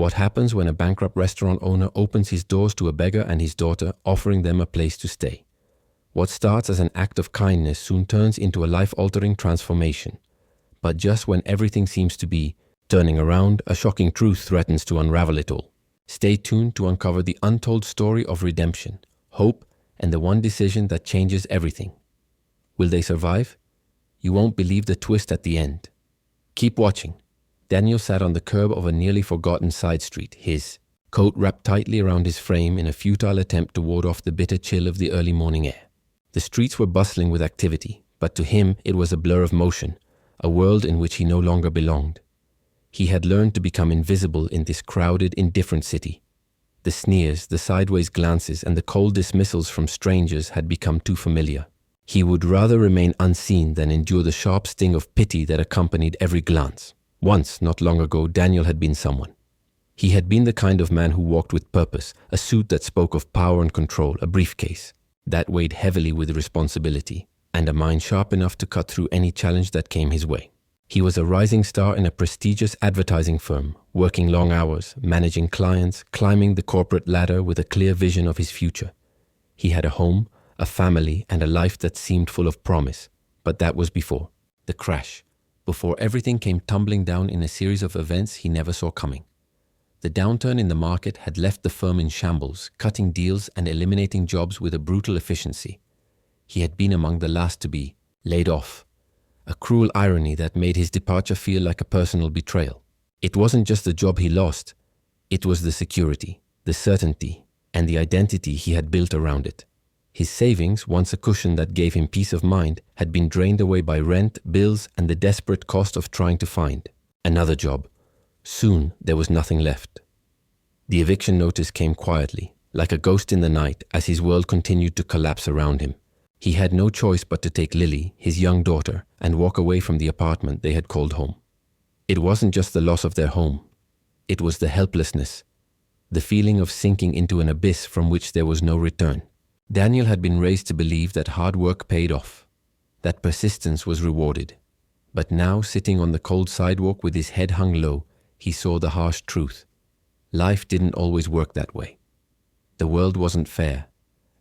What happens when a bankrupt restaurant owner opens his doors to a beggar and his daughter, offering them a place to stay? What starts as an act of kindness soon turns into a life-altering transformation. But just when everything seems to be turning around, a shocking truth threatens to unravel it all. Stay tuned to uncover the untold story of redemption, hope, and the one decision that changes everything. Will they survive? You won't believe the twist at the end. Keep watching. Daniel sat on the curb of a nearly forgotten side street, his coat wrapped tightly around his frame in a futile attempt to ward off the bitter chill of the early morning air. The streets were bustling with activity, but to him it was a blur of motion, a world in which he no longer belonged. He had learned to become invisible in this crowded, indifferent city. The sneers, the sideways glances, and the cold dismissals from strangers had become too familiar. He would rather remain unseen than endure the sharp sting of pity that accompanied every glance. Once, not long ago, Daniel had been someone. He had been the kind of man who walked with purpose, a suit that spoke of power and control, a briefcase that weighed heavily with responsibility, and a mind sharp enough to cut through any challenge that came his way. He was a rising star in a prestigious advertising firm, working long hours, managing clients, climbing the corporate ladder with a clear vision of his future. He had a home, a family, and a life that seemed full of promise. But that was before the crash. Before everything came tumbling down in a series of events he never saw coming. The downturn in the market had left the firm in shambles, cutting deals and eliminating jobs with a brutal efficiency. He had been among the last to be laid off, a cruel irony that made his departure feel like a personal betrayal. It wasn't just the job he lost, it was the security, the certainty, and the identity he had built around it. His savings, once a cushion that gave him peace of mind, had been drained away by rent, bills, and the desperate cost of trying to find another job. Soon, there was nothing left. The eviction notice came quietly, like a ghost in the night, as his world continued to collapse around him. He had no choice but to take Lily, his young daughter, and walk away from the apartment they had called home. It wasn't just the loss of their home. It was the helplessness, the feeling of sinking into an abyss from which there was no return. Daniel had been raised to believe that hard work paid off, that persistence was rewarded. But now, sitting on the cold sidewalk with his head hung low, he saw the harsh truth. Life didn't always work that way. The world wasn't fair,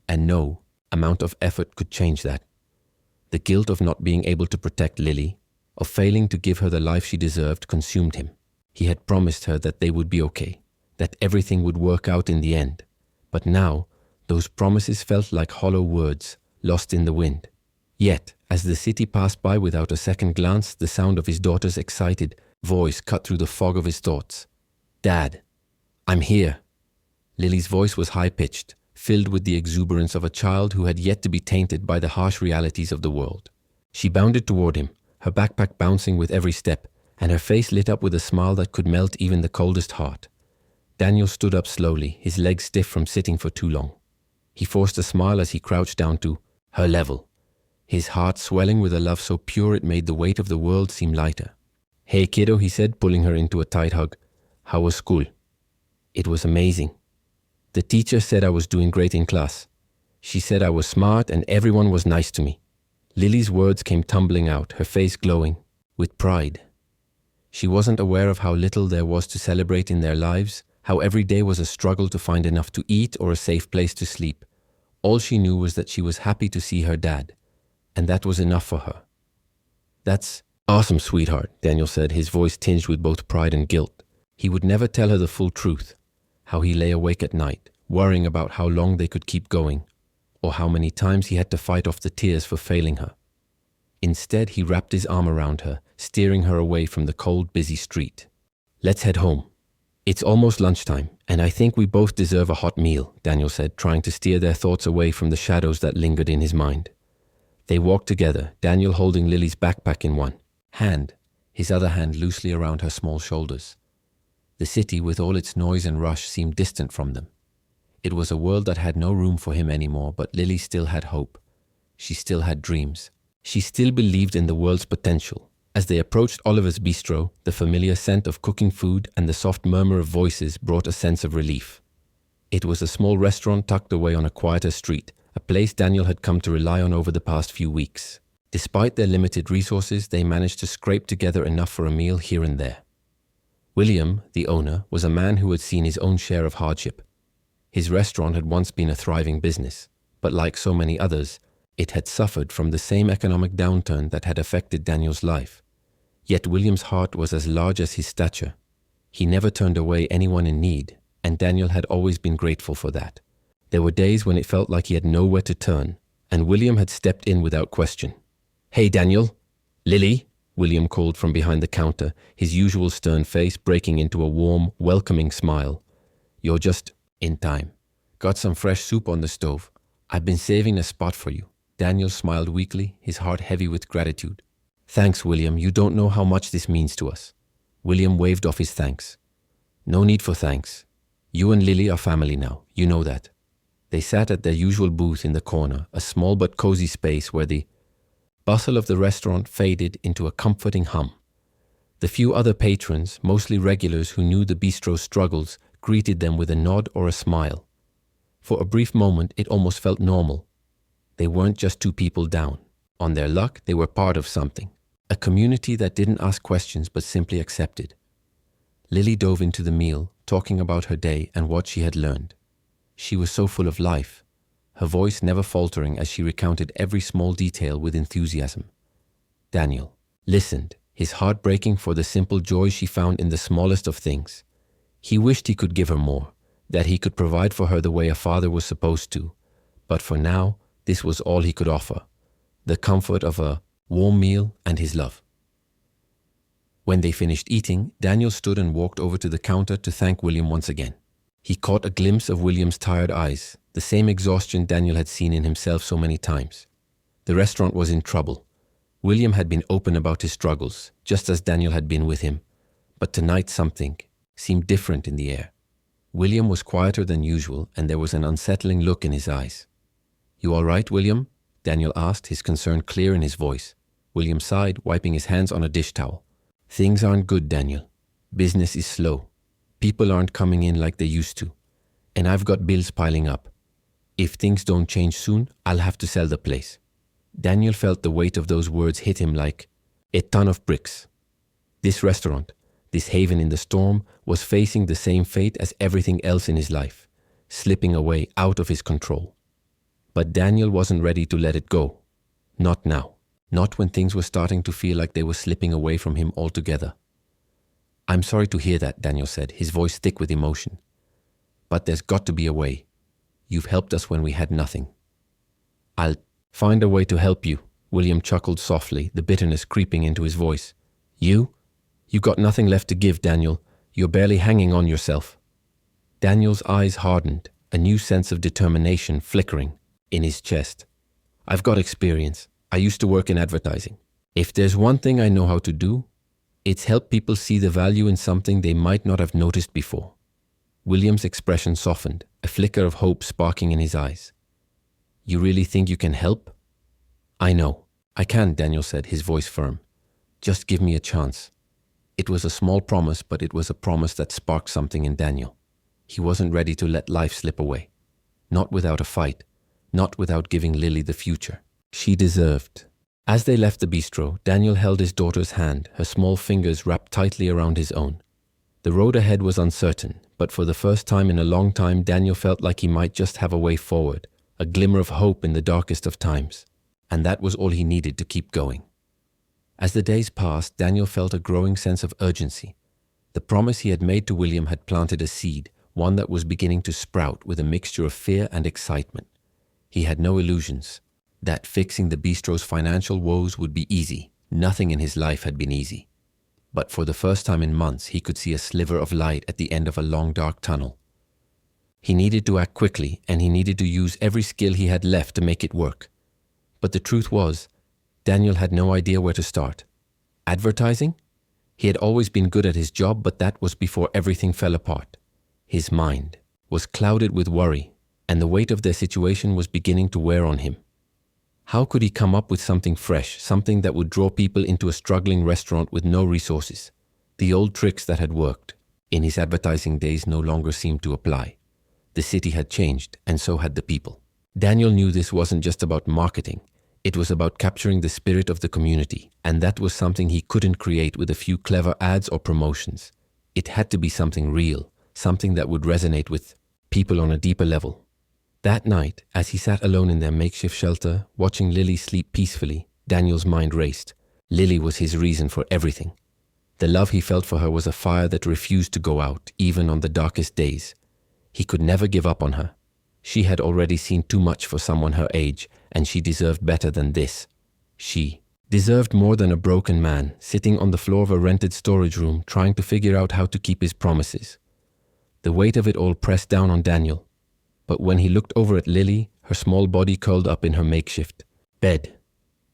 and no amount of effort could change that. The guilt of not being able to protect Lily, of failing to give her the life she deserved, consumed him. He had promised her that they would be okay, that everything would work out in the end. But now, those promises felt like hollow words, lost in the wind. Yet, as the city passed by without a second glance, the sound of his daughter's excited voice cut through the fog of his thoughts. "Dad, I'm here." Lily's voice was high-pitched, filled with the exuberance of a child who had yet to be tainted by the harsh realities of the world. She bounded toward him, her backpack bouncing with every step, and her face lit up with a smile that could melt even the coldest heart. Daniel stood up slowly, his legs stiff from sitting for too long. He forced a smile as he crouched down to her level, his heart swelling with a love so pure it made the weight of the world seem lighter. "Hey kiddo," he said, pulling her into a tight hug. "How was school?" "It was amazing. The teacher said I was doing great in class. She said I was smart and everyone was nice to me." Lily's words came tumbling out, her face glowing with pride. She wasn't aware of how little there was to celebrate in their lives, how every day was a struggle to find enough to eat or a safe place to sleep. All she knew was that she was happy to see her dad, and that was enough for her. "That's awesome, sweetheart," Daniel said, his voice tinged with both pride and guilt. He would never tell her the full truth, how he lay awake at night, worrying about how long they could keep going, or how many times he had to fight off the tears for failing her. Instead, he wrapped his arm around her, steering her away from the cold, busy street. "Let's head home. It's almost lunchtime, and I think we both deserve a hot meal," Daniel said, trying to steer their thoughts away from the shadows that lingered in his mind. They walked together, Daniel holding Lily's backpack in one hand, his other hand loosely around her small shoulders. The city, with all its noise and rush, seemed distant from them. It was a world that had no room for him anymore, but Lily still had hope. She still had dreams. She still believed in the world's potential. As they approached Oliver's bistro, the familiar scent of cooking food and the soft murmur of voices brought a sense of relief. It was a small restaurant tucked away on a quieter street, a place Daniel had come to rely on over the past few weeks. Despite their limited resources, they managed to scrape together enough for a meal here and there. William, the owner, was a man who had seen his own share of hardship. His restaurant had once been a thriving business, but like so many others, it had suffered from the same economic downturn that had affected Daniel's life. Yet William's heart was as large as his stature. He never turned away anyone in need, and Daniel had always been grateful for that. There were days when it felt like he had nowhere to turn, and William had stepped in without question. "Hey, Daniel." "Lily," William called from behind the counter, his usual stern face breaking into a warm, welcoming smile. "You're just in time. Got some fresh soup on the stove. I've been saving a spot for you." Daniel smiled weakly, his heart heavy with gratitude. "Thanks, William. You don't know how much this means to us." William waved off his thanks. "No need for thanks. You and Lily are family now. You know that." They sat at their usual booth in the corner, a small but cozy space where the bustle of the restaurant faded into a comforting hum. The few other patrons, mostly regulars who knew the bistro's struggles, greeted them with a nod or a smile. For a brief moment, it almost felt normal. They weren't just two people down. On their luck, they were part of something. A community that didn't ask questions but simply accepted. Lily dove into the meal, talking about her day and what she had learned. She was so full of life, her voice never faltering as she recounted every small detail with enthusiasm. Daniel listened, his heart breaking for the simple joy she found in the smallest of things. He wished he could give her more, that he could provide for her the way a father was supposed to. But for now, this was all he could offer, the comfort of a warm meal and his love. When they finished eating, Daniel stood and walked over to the counter to thank William once again. He caught a glimpse of William's tired eyes, the same exhaustion Daniel had seen in himself so many times. The restaurant was in trouble. William had been open about his struggles, just as Daniel had been with him. But tonight something seemed different in the air. William was quieter than usual, and there was an unsettling look in his eyes. "You all right, William?" Daniel asked, his concern clear in his voice. William sighed, wiping his hands on a dish towel. "Things aren't good, Daniel. Business is slow. People aren't coming in like they used to. And I've got bills piling up. If things don't change soon, I'll have to sell the place." Daniel felt the weight of those words hit him like a ton of bricks. This restaurant, this haven in the storm, was facing the same fate as everything else in his life, slipping away out of his control. But Daniel wasn't ready to let it go. Not now. Not when things were starting to feel like they were slipping away from him altogether. "I'm sorry to hear that," Daniel said, his voice thick with emotion. "But there's got to be a way. You've helped us when we had nothing." "I'll find a way to help you," William chuckled softly, the bitterness creeping into his voice. "You? You got nothing left to give, Daniel. You're barely hanging on yourself." Daniel's eyes hardened, a new sense of determination flickering in his chest. "I've got experience. I used to work in advertising. If there's one thing I know how to do, it's help people see the value in something they might not have noticed before." William's expression softened, a flicker of hope sparking in his eyes. "You really think you can help?" "I know. I can," Daniel said, his voice firm. "Just give me a chance." It was a small promise, but it was a promise that sparked something in Daniel. He wasn't ready to let life slip away. Not without a fight. Not without giving Lily the future she deserved. As they left the bistro, Daniel held his daughter's hand, her small fingers wrapped tightly around his own. The road ahead was uncertain, but for the first time in a long time, Daniel felt like he might just have a way forward, a glimmer of hope in the darkest of times. And that was all he needed to keep going. As the days passed, Daniel felt a growing sense of urgency. The promise he had made to William had planted a seed, one that was beginning to sprout with a mixture of fear and excitement. He had no illusions that fixing the bistro's financial woes would be easy. Nothing in his life had been easy. But for the first time in months, he could see a sliver of light at the end of a long dark tunnel. He needed to act quickly, and he needed to use every skill he had left to make it work. But the truth was, Daniel had no idea where to start. Advertising? He had always been good at his job, but that was before everything fell apart. His mind was clouded with worry, and the weight of their situation was beginning to wear on him. How could he come up with something fresh, something that would draw people into a struggling restaurant with no resources? The old tricks that had worked in his advertising days no longer seemed to apply. The city had changed, and so had the people. Daniel knew this wasn't just about marketing. It was about capturing the spirit of the community, and that was something he couldn't create with a few clever ads or promotions. It had to be something real, something that would resonate with people on a deeper level. That night, as he sat alone in their makeshift shelter, watching Lily sleep peacefully, Daniel's mind raced. Lily was his reason for everything. The love he felt for her was a fire that refused to go out, even on the darkest days. He could never give up on her. She had already seen too much for someone her age, and she deserved better than this. She deserved more than a broken man, sitting on the floor of a rented storage room, trying to figure out how to keep his promises. The weight of it all pressed down on Daniel. But when he looked over at Lily, her small body curled up in her makeshift bed,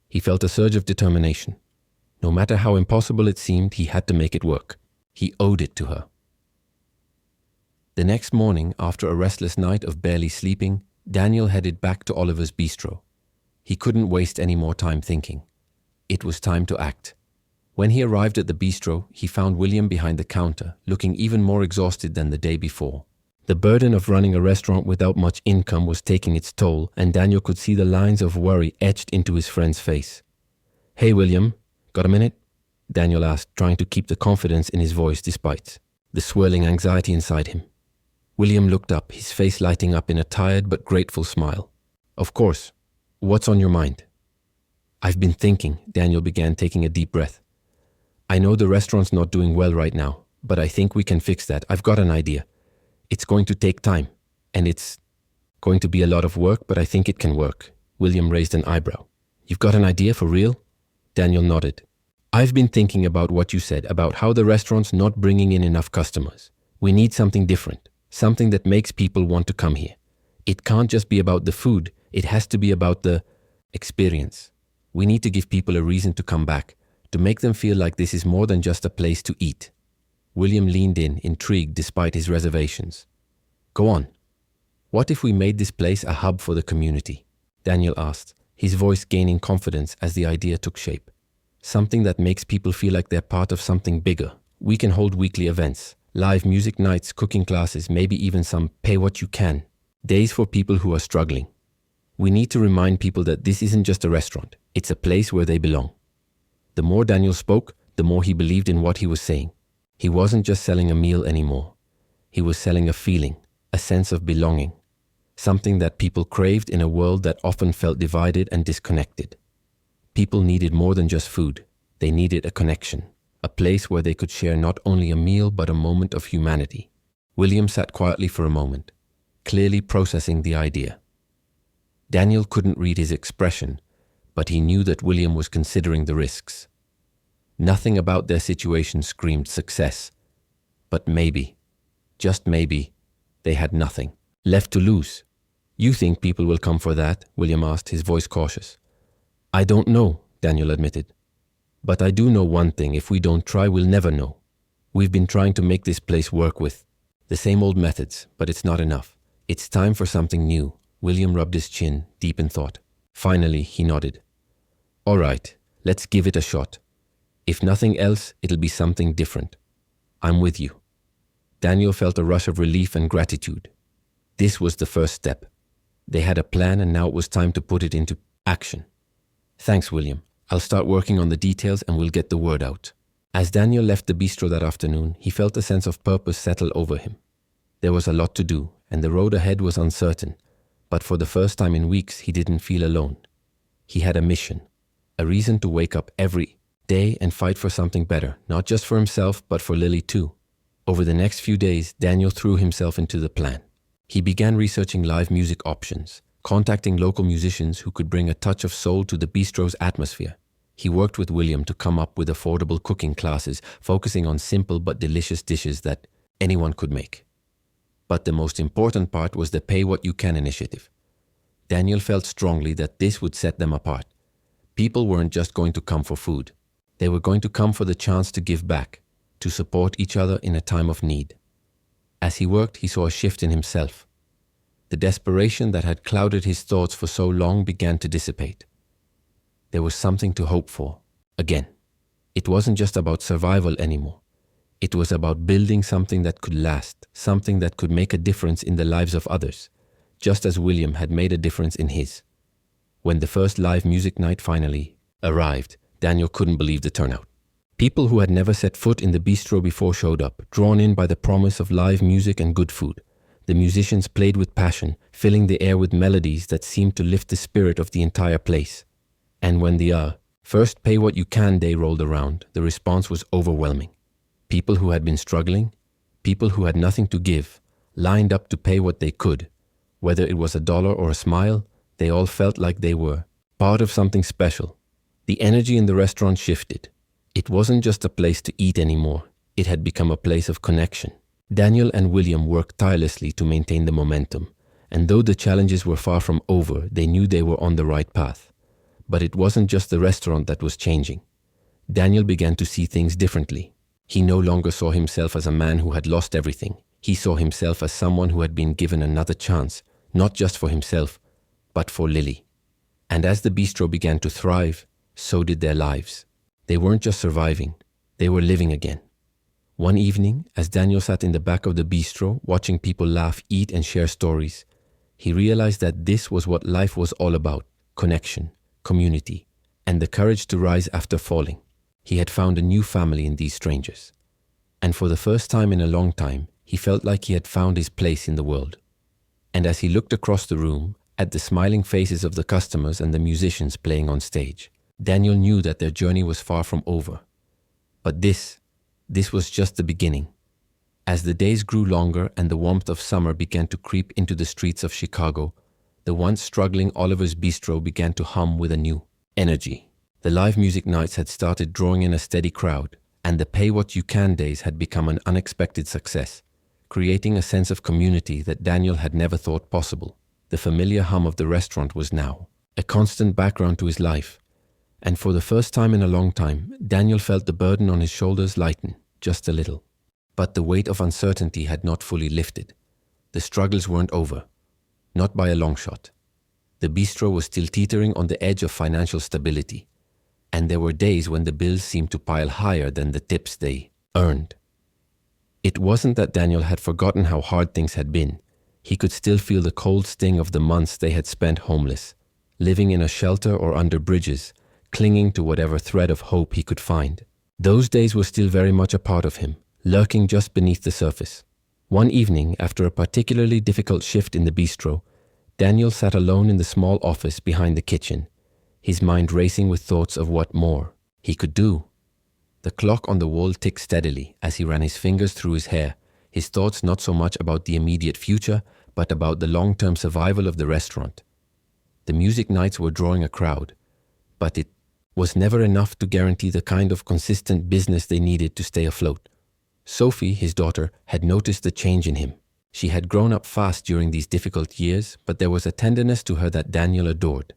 he felt a surge of determination. No matter how impossible it seemed, he had to make it work. He owed it to her. The next morning, after a restless night of barely sleeping, Daniel headed back to Oliver's bistro. He couldn't waste any more time thinking. It was time to act. When he arrived at the bistro, he found William behind the counter, looking even more exhausted than the day before. The burden of running a restaurant without much income was taking its toll, and Daniel could see the lines of worry etched into his friend's face. "Hey, William, got a minute?" Daniel asked, trying to keep the confidence in his voice despite the swirling anxiety inside him. William looked up, his face lighting up in a tired but grateful smile. "Of course. What's on your mind?" "I've been thinking," Daniel began, taking a deep breath. "I know the restaurant's not doing well right now, but I think we can fix that. I've got an idea. It's going to take time, and it's going to be a lot of work, but I think it can work." William raised an eyebrow. "You've got an idea for real?" Daniel nodded. "I've been thinking about what you said, about how the restaurant's not bringing in enough customers. We need something different, something that makes people want to come here. It can't just be about the food, it has to be about the experience. We need to give people a reason to come back, to make them feel like this is more than just a place to eat." William leaned in, intrigued despite his reservations. "Go on. What if we made this place a hub for the community?" Daniel asked, his voice gaining confidence as the idea took shape. "Something that makes people feel like they're part of something bigger. We can hold weekly events, live music nights, cooking classes, maybe even some pay-what-you-can days for people who are struggling. We need to remind people that this isn't just a restaurant, it's a place where they belong." The more Daniel spoke, the more he believed in what he was saying. He wasn't just selling a meal anymore. He was selling a feeling, a sense of belonging, something that people craved in a world that often felt divided and disconnected. People needed more than just food. They needed a connection, a place where they could share not only a meal but a moment of humanity. William sat quietly for a moment, clearly processing the idea. Daniel couldn't read his expression, but he knew that William was considering the risks. Nothing about their situation screamed success, but maybe, just maybe, they had nothing left to lose. "You think people will come for that?" William asked, his voice cautious. "I don't know," Daniel admitted. "But I do know one thing, if we don't try, we'll never know. We've been trying to make this place work with the same old methods, but it's not enough. It's time for something new." William rubbed his chin, deep in thought. Finally, he nodded. "All right, let's give it a shot. If nothing else, it'll be something different. I'm with you." Daniel felt a rush of relief and gratitude. This was the first step. They had a plan, and now it was time to put it into action. "Thanks, William. I'll start working on the details and we'll get the word out." As Daniel left the bistro that afternoon, he felt a sense of purpose settle over him. There was a lot to do, and the road ahead was uncertain, but for the first time in weeks, he didn't feel alone. He had a mission, a reason to wake up every day and fight for something better, not just for himself, but for Lily too. Over the next few days, Daniel threw himself into the plan. He began researching live music options, contacting local musicians who could bring a touch of soul to the bistro's atmosphere. He worked with William to come up with affordable cooking classes, focusing on simple but delicious dishes that anyone could make. But the most important part was the Pay What You Can initiative. Daniel felt strongly that this would set them apart. People weren't just going to come for food. They were going to come for the chance to give back, to support each other in a time of need. As he worked, he saw a shift in himself. The desperation that had clouded his thoughts for so long began to dissipate. There was something to hope for, again. It wasn't just about survival anymore. It was about building something that could last, something that could make a difference in the lives of others, just as William had made a difference in his. When the first live music night finally arrived, Daniel couldn't believe the turnout. People who had never set foot in the bistro before showed up, drawn in by the promise of live music and good food. The musicians played with passion, filling the air with melodies that seemed to lift the spirit of the entire place. And when the first pay what you can day rolled around, the response was overwhelming. People who had been struggling, people who had nothing to give, lined up to pay what they could. Whether it was $1 or a smile, they all felt like they were part of something special. The energy in the restaurant shifted. It wasn't just a place to eat anymore. It had become a place of connection. Daniel and William worked tirelessly to maintain the momentum, and though the challenges were far from over, they knew they were on the right path. But it wasn't just the restaurant that was changing. Daniel began to see things differently. He no longer saw himself as a man who had lost everything. He saw himself as someone who had been given another chance, not just for himself, but for Lily. And as the bistro began to thrive, so did their lives. They weren't just surviving, they were living again. One evening, as Daniel sat in the back of the bistro, watching people laugh, eat, and share stories, he realized that this was what life was all about: connection, community, and the courage to rise after falling. He had found a new family in these strangers. And for the first time in a long time, he felt like he had found his place in the world. And as he looked across the room, at the smiling faces of the customers and the musicians playing on stage, Daniel knew that their journey was far from over. But this was just the beginning. As the days grew longer and the warmth of summer began to creep into the streets of Chicago, the once struggling Oliver's Bistro began to hum with a new energy. The live music nights had started drawing in a steady crowd, and the pay what you can days had become an unexpected success, creating a sense of community that Daniel had never thought possible. The familiar hum of the restaurant was now a constant background to his life. And for the first time in a long time, Daniel felt the burden on his shoulders lighten, just a little. But the weight of uncertainty had not fully lifted. The struggles weren't over, not by a long shot. The bistro was still teetering on the edge of financial stability, and there were days when the bills seemed to pile higher than the tips they earned. It wasn't that Daniel had forgotten how hard things had been. He could still feel the cold sting of the months they had spent homeless, living in a shelter or under bridges, clinging to whatever thread of hope he could find. Those days were still very much a part of him, lurking just beneath the surface. One evening, after a particularly difficult shift in the bistro, Daniel sat alone in the small office behind the kitchen, his mind racing with thoughts of what more he could do. The clock on the wall ticked steadily as he ran his fingers through his hair, his thoughts not so much about the immediate future, but about the long-term survival of the restaurant. The music nights were drawing a crowd, but it was never enough to guarantee the kind of consistent business they needed to stay afloat. Sophie, his daughter, had noticed the change in him. She had grown up fast during these difficult years, but there was a tenderness to her that Daniel adored.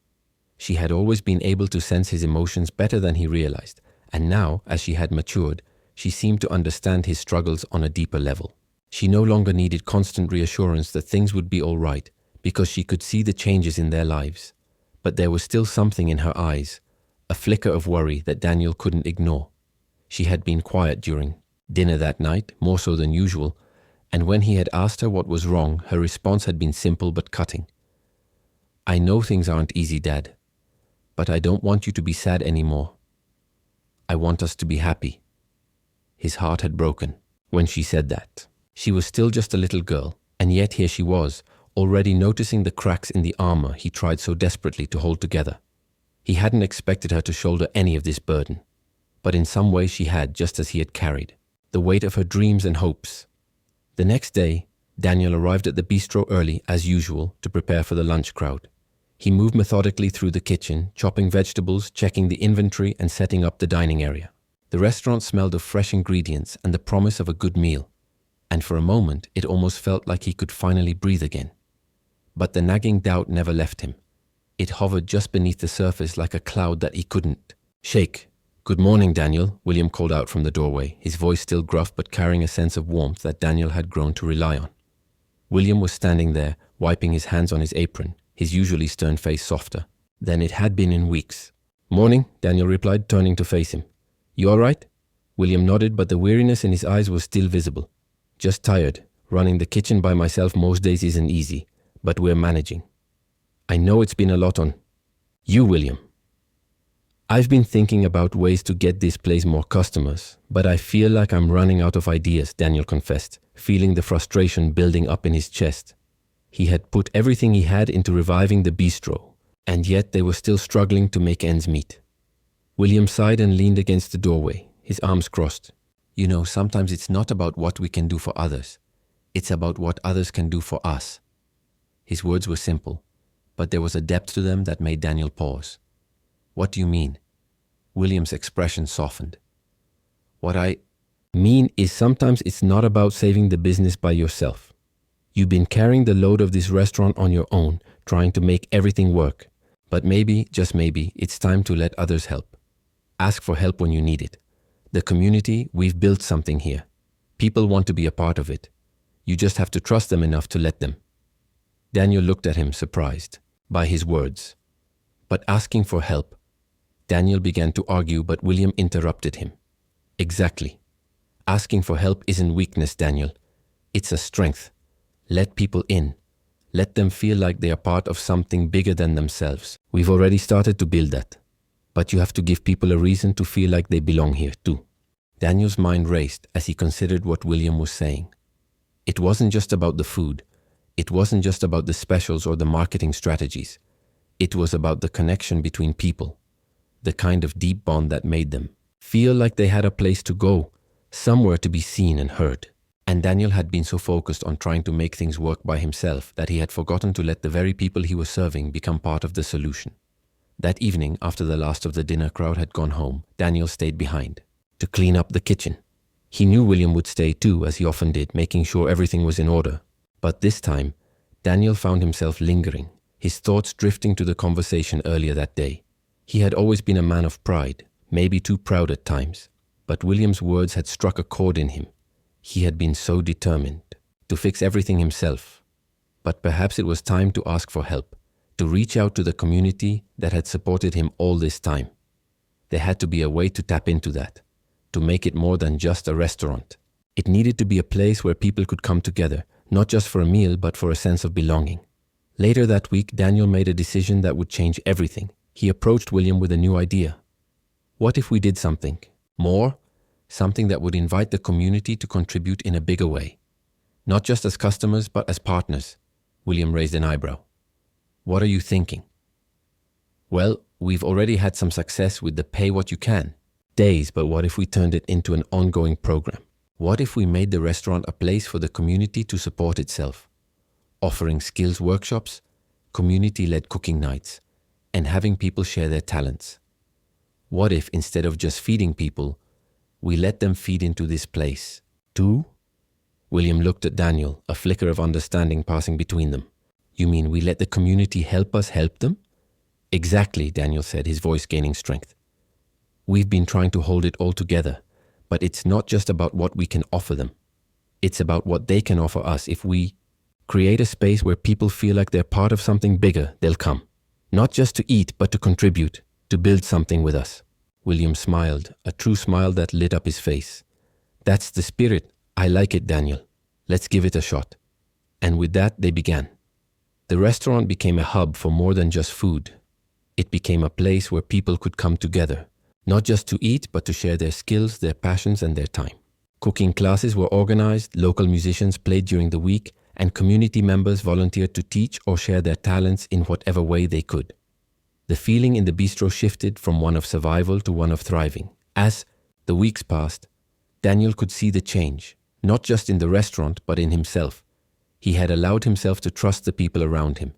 She had always been able to sense his emotions better than he realized, and now, as she had matured, she seemed to understand his struggles on a deeper level. She no longer needed constant reassurance that things would be all right, because she could see the changes in their lives. But there was still something in her eyes, a flicker of worry that Daniel couldn't ignore. She had been quiet during dinner that night, more so than usual, and when he had asked her what was wrong, her response had been simple but cutting. "I know things aren't easy, Dad, but I don't want you to be sad anymore. I want us to be happy." His heart had broken when she said that. She was still just a little girl, and yet here she was, already noticing the cracks in the armor he tried so desperately to hold together. He hadn't expected her to shoulder any of this burden, but in some way she had, just as he had carried the weight of her dreams and hopes. The next day, Daniel arrived at the bistro early, as usual, to prepare for the lunch crowd. He moved methodically through the kitchen, chopping vegetables, checking the inventory, and setting up the dining area. The restaurant smelled of fresh ingredients and the promise of a good meal, and for a moment it almost felt like he could finally breathe again. But the nagging doubt never left him. It hovered just beneath the surface like a cloud that he couldn't shake. "Good morning, Daniel," William called out from the doorway, his voice still gruff but carrying a sense of warmth that Daniel had grown to rely on. William was standing there, wiping his hands on his apron, his usually stern face softer than it had been in weeks. "Morning," Daniel replied, turning to face him. "You all right?" William nodded, but the weariness in his eyes was still visible. "Just tired. Running the kitchen by myself most days isn't easy, but we're managing." "I know it's been a lot on you, William." I've been thinking about ways to get this place more customers, but I feel like I'm running out of ideas, Daniel confessed, feeling the frustration building up in his chest. He had put everything he had into reviving the bistro, and yet they were still struggling to make ends meet. William sighed and leaned against the doorway, his arms crossed. You know, sometimes it's not about what we can do for others. It's about what others can do for us. His words were simple, but there was a depth to them that made Daniel pause. What do you mean? William's expression softened. What I mean is sometimes it's not about saving the business by yourself. You've been carrying the load of this restaurant on your own, trying to make everything work. But maybe, just maybe, it's time to let others help. Ask for help when you need it. The community, we've built something here. People want to be a part of it. You just have to trust them enough to let them. Daniel looked at him, surprised by his words. But asking for help. Daniel began to argue, but William interrupted him. Exactly. Asking for help isn't weakness, Daniel. It's a strength. Let people in. Let them feel like they are part of something bigger than themselves. We've already started to build that. But you have to give people a reason to feel like they belong here too. Daniel's mind raced as he considered what William was saying. It wasn't just about the food. It wasn't just about the specials or the marketing strategies. It was about the connection between people, the kind of deep bond that made them feel like they had a place to go, somewhere to be seen and heard. And Daniel had been so focused on trying to make things work by himself that he had forgotten to let the very people he was serving become part of the solution. That evening, after the last of the dinner crowd had gone home, Daniel stayed behind to clean up the kitchen. He knew William would stay too, as he often did, making sure everything was in order. But this time, Daniel found himself lingering, his thoughts drifting to the conversation earlier that day. He had always been a man of pride, maybe too proud at times, but William's words had struck a chord in him. He had been so determined to fix everything himself. But perhaps it was time to ask for help, to reach out to the community that had supported him all this time. There had to be a way to tap into that, to make it more than just a restaurant. It needed to be a place where people could come together, not just for a meal, but for a sense of belonging. Later that week, Daniel made a decision that would change everything. He approached William with a new idea. What if we did something more? Something that would invite the community to contribute in a bigger way. Not just as customers, but as partners. William raised an eyebrow. What are you thinking? Well, we've already had some success with the pay what you can days, but what if we turned it into an ongoing program? What if we made the restaurant a place for the community to support itself, offering skills workshops, community-led cooking nights, and having people share their talents? What if, instead of just feeding people, we let them feed into this place too? William looked at Daniel, a flicker of understanding passing between them. You mean we let the community help us help them? Exactly, Daniel said, his voice gaining strength. We've been trying to hold it all together, but it's not just about what we can offer them. It's about what they can offer us. If we create a space where people feel like they're part of something bigger, they'll come. Not just to eat, but to contribute, to build something with us. William smiled, a true smile that lit up his face. That's the spirit. I like it, Daniel. Let's give it a shot. And with that, they began. The restaurant became a hub for more than just food. It became a place where people could come together, not just to eat, but to share their skills, their passions, and their time. Cooking classes were organized, local musicians played during the week, and community members volunteered to teach or share their talents in whatever way they could. The feeling in the bistro shifted from one of survival to one of thriving. As the weeks passed, Daniel could see the change, not just in the restaurant, but in himself. He had allowed himself to trust the people around him,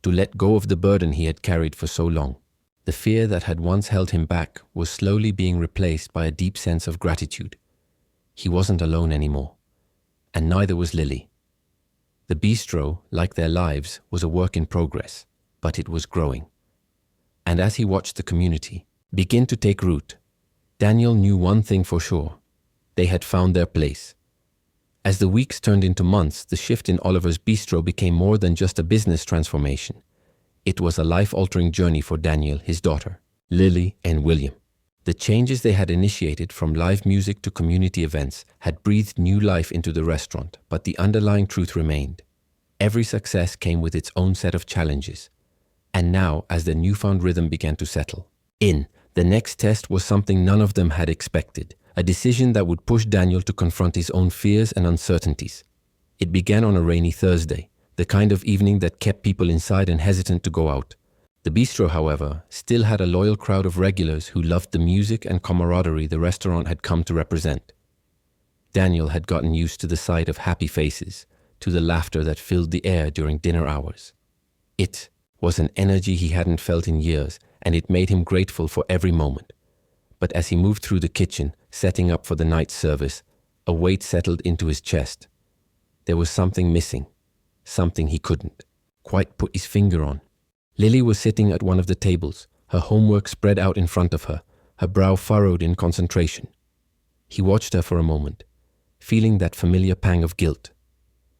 to let go of the burden he had carried for so long. The fear that had once held him back was slowly being replaced by a deep sense of gratitude. He wasn't alone anymore, and neither was Lily. The bistro, like their lives, was a work in progress, but it was growing. And as he watched the community begin to take root, Daniel knew one thing for sure. They had found their place. As the weeks turned into months, the shift in Oliver's Bistro became more than just a business transformation. It was a life-altering journey for Daniel, his daughter, Lily, and William. The changes they had initiated, from live music to community events, had breathed new life into the restaurant, but the underlying truth remained. Every success came with its own set of challenges. And now, as the newfound rhythm began to settle in, The next test was something none of them had expected, a decision that would push Daniel to confront his own fears and uncertainties. It began on a rainy Thursday, the kind of evening that kept people inside and hesitant to go out. The bistro, however, still had a loyal crowd of regulars who loved the music and camaraderie the restaurant had come to represent. Daniel had gotten used to the sight of happy faces, to the laughter that filled the air during dinner hours. It was an energy he hadn't felt in years, and it made him grateful for every moment. But as he moved through the kitchen, setting up for the night service, a weight settled into his chest. There was something missing, something he couldn't quite put his finger on. Lily was sitting at one of the tables, her homework spread out in front of her, her brow furrowed in concentration. He watched her for a moment, feeling that familiar pang of guilt.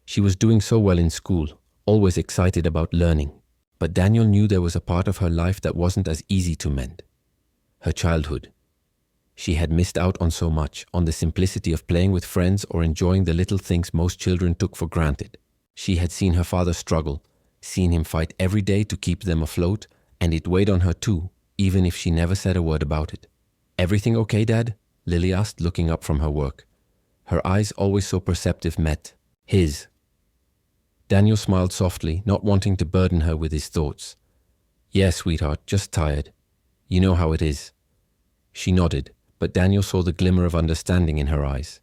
She was doing so well in school, always excited about learning. But Daniel knew there was a part of her life that wasn't as easy to mend. Her childhood. She had missed out on so much, on the simplicity of playing with friends or enjoying the little things most children took for granted. She had seen her father struggle, seen him fight every day to keep them afloat, and it weighed on her too, even if she never said a word about it. "Everything okay, Dad?" Lily asked, looking up from her work. Her eyes, always so perceptive, met his. Daniel smiled softly, not wanting to burden her with his thoughts. "Yes, sweetheart, just tired. You know how it is." She nodded, but Daniel saw the glimmer of understanding in her eyes.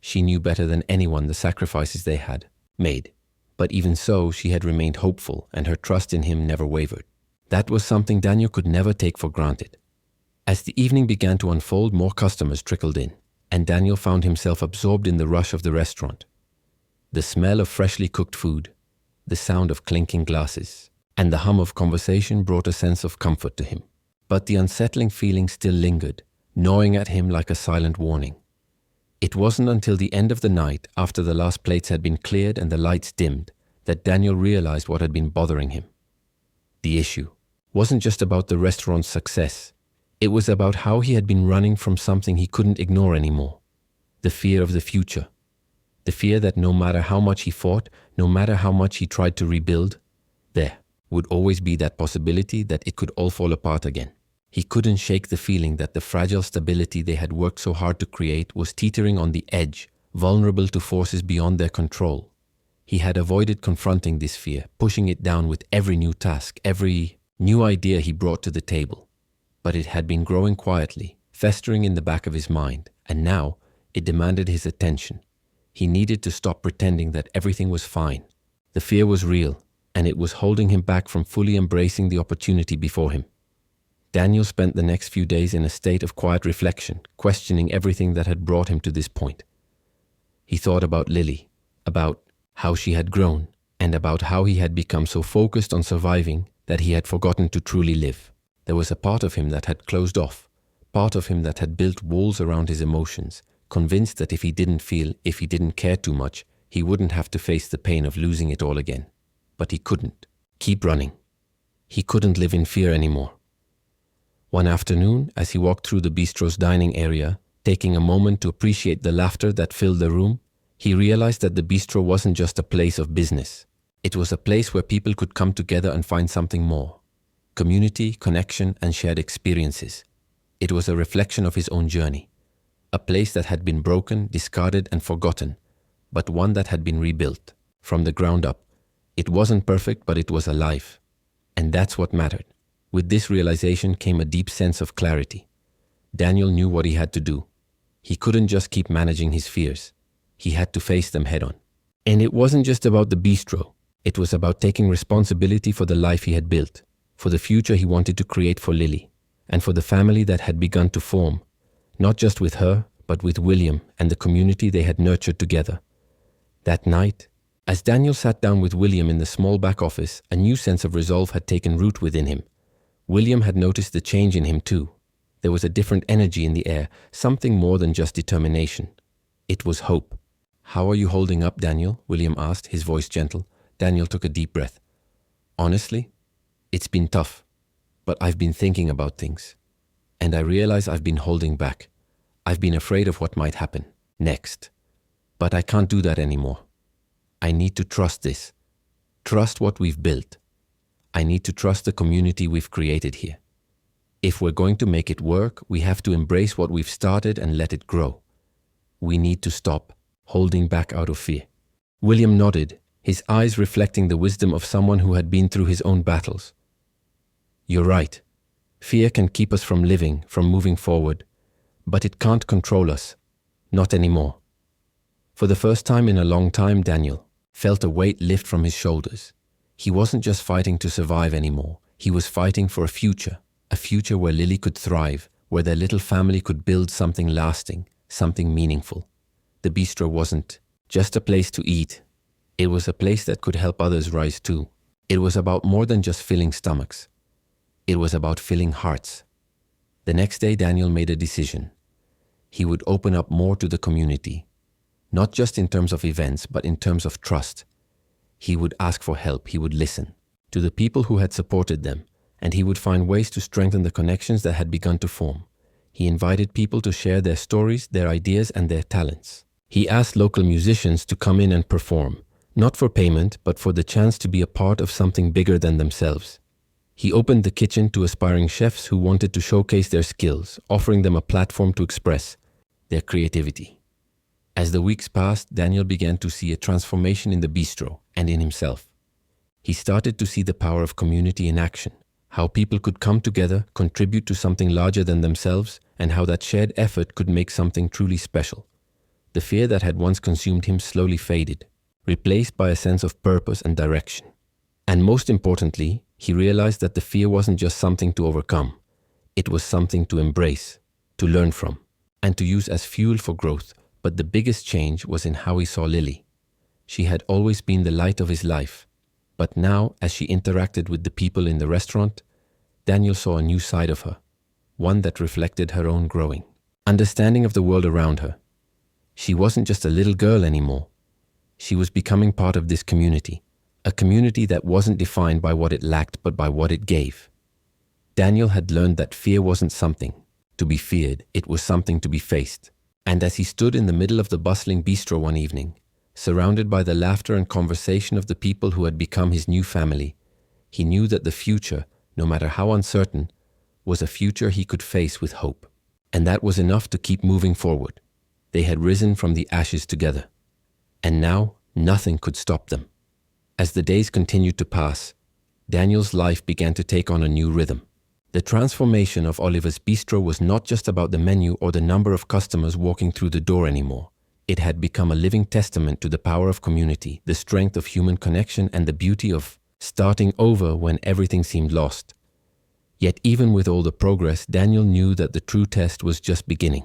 She knew better than anyone the sacrifices they had made. But even so, she had remained hopeful, and her trust in him never wavered. That was something Daniel could never take for granted. As the evening began to unfold, more customers trickled in, and Daniel found himself absorbed in the rush of the restaurant. The smell of freshly cooked food, the sound of clinking glasses, and the hum of conversation brought a sense of comfort to him. But the unsettling feeling still lingered, gnawing at him like a silent warning. It wasn't until the end of the night, after the last plates had been cleared and the lights dimmed, that Daniel realized what had been bothering him. The issue wasn't just about the restaurant's success. It was about how he had been running from something he couldn't ignore anymore. The fear of the future. The fear that no matter how much he fought, no matter how much he tried to rebuild, there would always be that possibility that it could all fall apart again. He couldn't shake the feeling that the fragile stability they had worked so hard to create was teetering on the edge, vulnerable to forces beyond their control. He had avoided confronting this fear, pushing it down with every new task, every new idea he brought to the table. But it had been growing quietly, festering in the back of his mind, and now it demanded his attention. He needed to stop pretending that everything was fine. The fear was real, and it was holding him back from fully embracing the opportunity before him. Daniel spent the next few days in a state of quiet reflection, questioning everything that had brought him to this point. He thought about Lily, about how she had grown, and about how he had become so focused on surviving that he had forgotten to truly live. There was a part of him that had closed off, part of him that had built walls around his emotions, convinced that if he didn't feel, if he didn't care too much, he wouldn't have to face the pain of losing it all again. But he couldn't keep running. He couldn't live in fear anymore. One afternoon, as he walked through the bistro's dining area, taking a moment to appreciate the laughter that filled the room, he realized that the bistro wasn't just a place of business. It was a place where people could come together and find something more. Community, connection, and shared experiences. It was a reflection of his own journey. A place that had been broken, discarded, and forgotten, but one that had been rebuilt from the ground up. It wasn't perfect, but it was alive. And that's what mattered. With this realization came a deep sense of clarity. Daniel knew what he had to do. He couldn't just keep managing his fears. He had to face them head on. And it wasn't just about the bistro. It was about taking responsibility for the life he had built, for the future he wanted to create for Lily, and for the family that had begun to form, not just with her, but with William and the community they had nurtured together. That night, as Daniel sat down with William in the small back office, a new sense of resolve had taken root within him. William had noticed the change in him too. There was a different energy in the air, something more than just determination. It was hope. "How are you holding up, Daniel?" William asked, his voice gentle. Daniel took a deep breath. "Honestly, it's been tough, but I've been thinking about things. And I realize I've been holding back. I've been afraid of what might happen next. But I can't do that anymore. I need to trust this. Trust what we've built. I need to trust the community we've created here. If we're going to make it work, we have to embrace what we've started and let it grow. We need to stop holding back out of fear. William nodded, his eyes reflecting the wisdom of someone who had been through his own battles. You're right. Fear can keep us from living, from moving forward, but it can't control us. Not anymore. For the first time in a long time, Daniel felt a weight lift from his shoulders. He wasn't just fighting to survive anymore. He was fighting for a future where Lily could thrive, where their little family could build something lasting, something meaningful. The bistro wasn't just a place to eat. It was a place that could help others rise too. It was about more than just filling stomachs. It was about filling hearts. The next day, Daniel made a decision. He would open up more to the community, not just in terms of events, but in terms of trust. He would ask for help. He would listen to the people who had supported them, and he would find ways to strengthen the connections that had begun to form. He invited people to share their stories, their ideas, and their talents. He asked local musicians to come in and perform, not for payment, but for the chance to be a part of something bigger than themselves. He opened the kitchen to aspiring chefs who wanted to showcase their skills, offering them a platform to express their creativity. As the weeks passed, Daniel began to see a transformation in the bistro and in himself. He started to see the power of community in action, how people could come together, contribute to something larger than themselves, and how that shared effort could make something truly special. The fear that had once consumed him slowly faded, replaced by a sense of purpose and direction. And most importantly, he realized that the fear wasn't just something to overcome. It was something to embrace, to learn from, and to use as fuel for growth. But the biggest change was in how he saw Lily. She had always been the light of his life. But now, as she interacted with the people in the restaurant, Daniel saw a new side of her, one that reflected her own growing understanding of the world around her. She wasn't just a little girl anymore. She was becoming part of this community, a community that wasn't defined by what it lacked but by what it gave. Daniel had learned that fear wasn't something to be feared, it was something to be faced. And as he stood in the middle of the bustling bistro one evening, surrounded by the laughter and conversation of the people who had become his new family, he knew that the future, no matter how uncertain, was a future he could face with hope. And that was enough to keep moving forward. They had risen from the ashes together. And now, nothing could stop them. As the days continued to pass, Daniel's life began to take on a new rhythm. The transformation of Oliver's Bistro was not just about the menu or the number of customers walking through the door anymore. It had become a living testament to the power of community, the strength of human connection, and the beauty of starting over when everything seemed lost. Yet even with all the progress, Daniel knew that the true test was just beginning.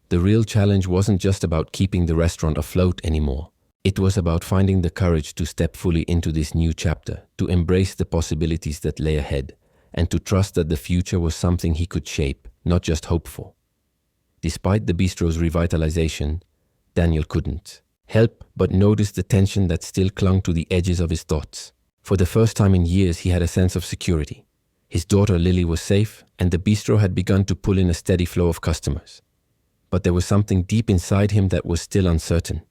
The real challenge wasn't just about keeping the restaurant afloat anymore. It was about finding the courage to step fully into this new chapter, to embrace the possibilities that lay ahead, and to trust that the future was something he could shape, not just hope for. Despite the bistro's revitalization, Daniel couldn't help but notice the tension that still clung to the edges of his thoughts. For the first time in years, he had a sense of security. His daughter Lily was safe, and the bistro had begun to pull in a steady flow of customers. But there was something deep inside him that was still uncertain.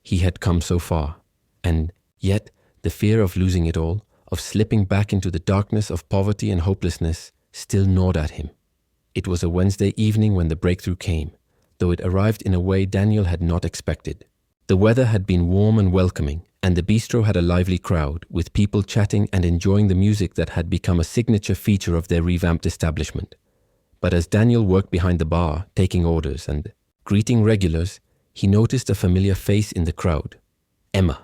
He had come so far, and yet the fear of losing it all, of slipping back into the darkness of poverty and hopelessness, still gnawed at him. It was a Wednesday evening when the breakthrough came, though it arrived in a way Daniel had not expected. The weather had been warm and welcoming, and the bistro had a lively crowd, with people chatting and enjoying the music that had become a signature feature of their revamped establishment. But as Daniel worked behind the bar, taking orders and greeting regulars, he noticed a familiar face in the crowd. Emma.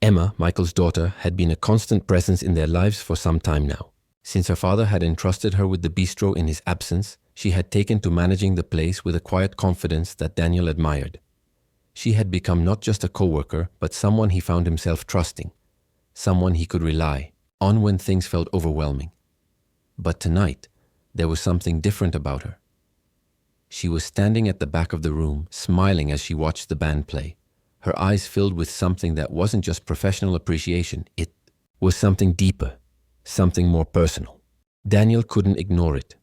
Emma, Michael's daughter, had been a constant presence in their lives for some time now. Since her father had entrusted her with the bistro in his absence, she had taken to managing the place with a quiet confidence that Daniel admired. She had become not just a co-worker, but someone he found himself trusting, someone he could rely on when things felt overwhelming. But tonight, there was something different about her. She was standing at the back of the room, smiling as she watched the band play, her eyes filled with something that wasn't just professional appreciation, it was something deeper, something more personal. Daniel couldn't ignore it.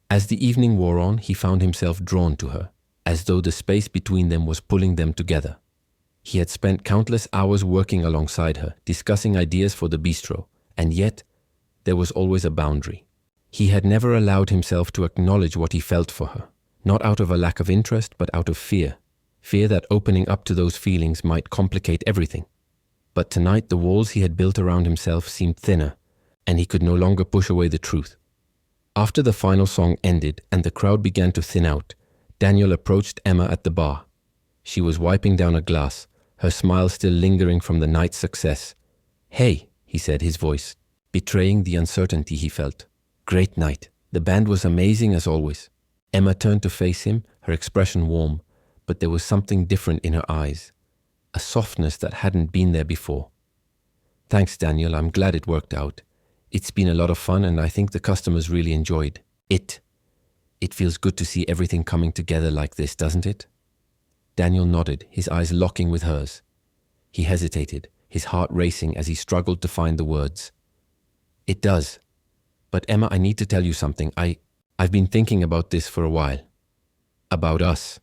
As the evening wore on, he found himself drawn to her, as though the space between them was pulling them together. He had spent countless hours working alongside her, discussing ideas for the bistro, and yet there was always a boundary. He had never allowed himself to acknowledge what he felt for her, not out of a lack of interest, but out of fear. Fear that opening up to those feelings might complicate everything. But tonight the walls he had built around himself seemed thinner, and he could no longer push away the truth. After the final song ended and the crowd began to thin out, Daniel approached Emma at the bar. She was wiping down a glass, her smile still lingering from the night's success. "Hey," he said, his voice betraying the uncertainty he felt. "Great night. The band was amazing as always." Emma turned to face him, her expression warm, but there was something different in her eyes, a softness that hadn't been there before. "Thanks, Daniel. I'm glad it worked out. It's been a lot of fun and I think the customers really enjoyed it. It feels good to see everything coming together like this, doesn't it?" Daniel nodded, his eyes locking with hers. He hesitated, his heart racing as he struggled to find the words. "It does. But Emma, I need to tell you something. I've been thinking about this for a while. About us."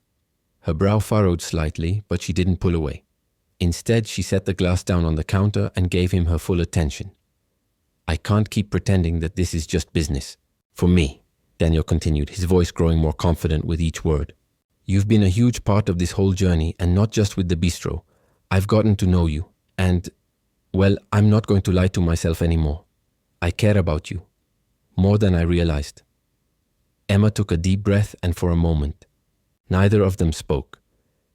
Her brow furrowed slightly, but she didn't pull away. Instead, she set the glass down on the counter and gave him her full attention. "I can't keep pretending that this is just business. For me," Daniel continued, his voice growing more confident with each word. "You've been a huge part of this whole journey, and not just with the bistro. I've gotten to know you, and, well, I'm not going to lie to myself anymore. I care about you. More than I realized." Emma took a deep breath, and for a moment, neither of them spoke.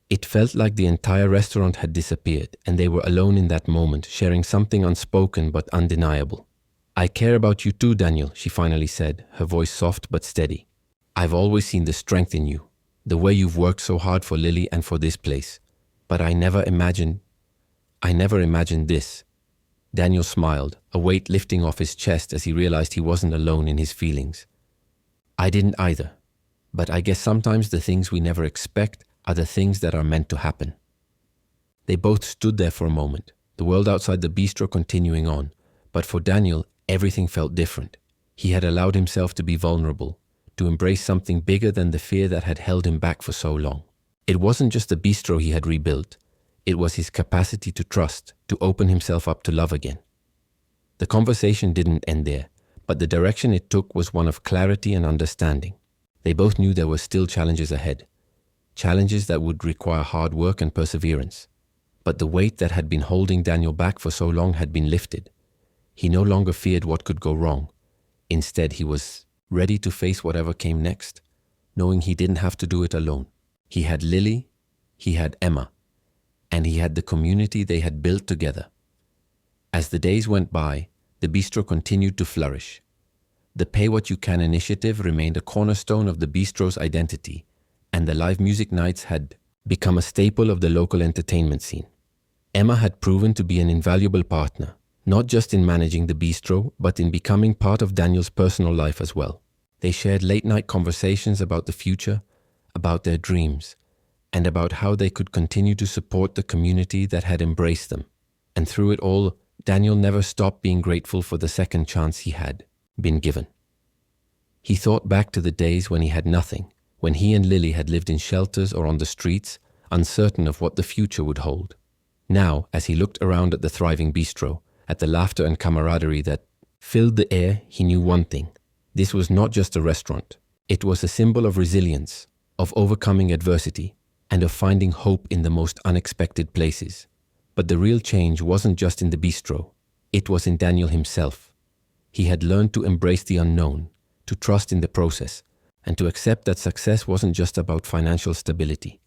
It felt like the entire restaurant had disappeared, and they were alone in that moment, sharing something unspoken but undeniable. "I care about you too, Daniel," she finally said, her voice soft but steady. "I've always seen the strength in you, the way you've worked so hard for Lily and for this place. But I never imagined this." Daniel smiled, a weight lifting off his chest as he realized he wasn't alone in his feelings. "I didn't either. But I guess sometimes the things we never expect are the things that are meant to happen." They both stood there for a moment, the world outside the bistro continuing on. But for Daniel, everything felt different. He had allowed himself to be vulnerable, to embrace something bigger than the fear that had held him back for so long. It wasn't just the bistro he had rebuilt. It was his capacity to trust, to open himself up to love again. The conversation didn't end there, but the direction it took was one of clarity and understanding. They both knew there were still challenges ahead, challenges that would require hard work and perseverance. But the weight that had been holding Daniel back for so long had been lifted. He no longer feared what could go wrong. Instead, he was ready to face whatever came next, knowing he didn't have to do it alone. He had Lily, he had Emma, and he had the community they had built together. As the days went by, the bistro continued to flourish. The Pay What You Can initiative remained a cornerstone of the bistro's identity, and the live music nights had become a staple of the local entertainment scene. Emma had proven to be an invaluable partner, not just in managing the bistro, but in becoming part of Daniel's personal life as well. They shared late-night conversations about the future, about their dreams, and about how they could continue to support the community that had embraced them. And through it all, Daniel never stopped being grateful for the second chance he had been given. He thought back to the days when he had nothing, when he and Lily had lived in shelters or on the streets, uncertain of what the future would hold. Now, as he looked around at the thriving bistro, at the laughter and camaraderie that filled the air, he knew one thing. This was not just a restaurant. It was a symbol of resilience, of overcoming adversity, and of finding hope in the most unexpected places. But the real change wasn't just in the bistro. It was in Daniel himself. He had learned to embrace the unknown, to trust in the process, and to accept that success wasn't just about financial stability.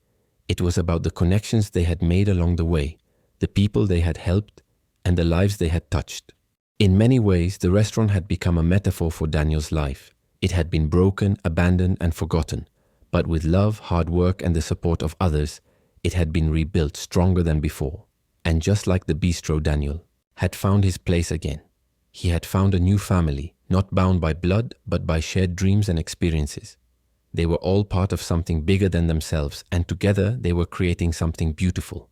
It was about the connections they had made along the way, the people they had helped, and the lives they had touched. In many ways, the restaurant had become a metaphor for Daniel's life. It had been broken, abandoned, and forgotten. But with love, hard work, and the support of others, it had been rebuilt stronger than before. And just like the bistro, Daniel had found his place again. He had found a new family, not bound by blood, but by shared dreams and experiences. They were all part of something bigger than themselves, and together they were creating something beautiful.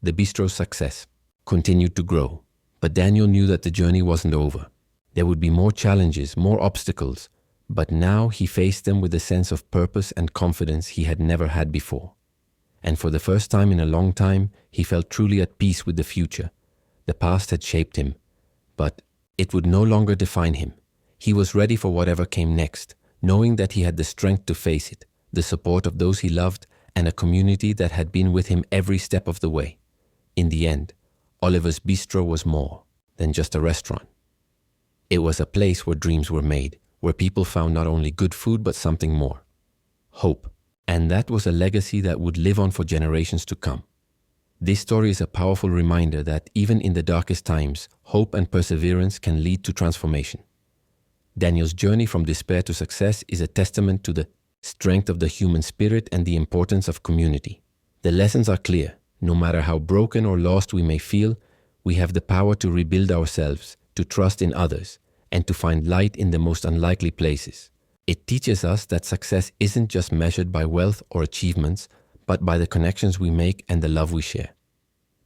The bistro's success continued to grow, but Daniel knew that the journey wasn't over. There would be more challenges, more obstacles, but now he faced them with a sense of purpose and confidence he had never had before. And for the first time in a long time, he felt truly at peace with the future. The past had shaped him, but it would no longer define him. He was ready for whatever came next, knowing that he had the strength to face it, the support of those he loved, and a community that had been with him every step of the way. In the end, Oliver's Bistro was more than just a restaurant. It was a place where dreams were made, where people found not only good food but something more: hope. And that was a legacy that would live on for generations to come. This story is a powerful reminder that even in the darkest times, hope and perseverance can lead to transformation. Daniel's journey from despair to success is a testament to the strength of the human spirit and the importance of community. The lessons are clear. No matter how broken or lost we may feel, we have the power to rebuild ourselves, to trust in others, and to find light in the most unlikely places. It teaches us that success isn't just measured by wealth or achievements, but by the connections we make and the love we share.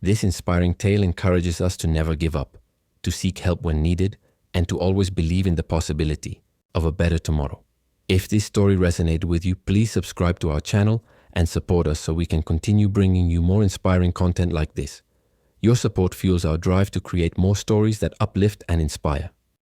This inspiring tale encourages us to never give up, to seek help when needed, and to always believe in the possibility of a better tomorrow. If this story resonated with you, please subscribe to our channel and support us so we can continue bringing you more inspiring content like this. Your support fuels our drive to create more stories that uplift and inspire.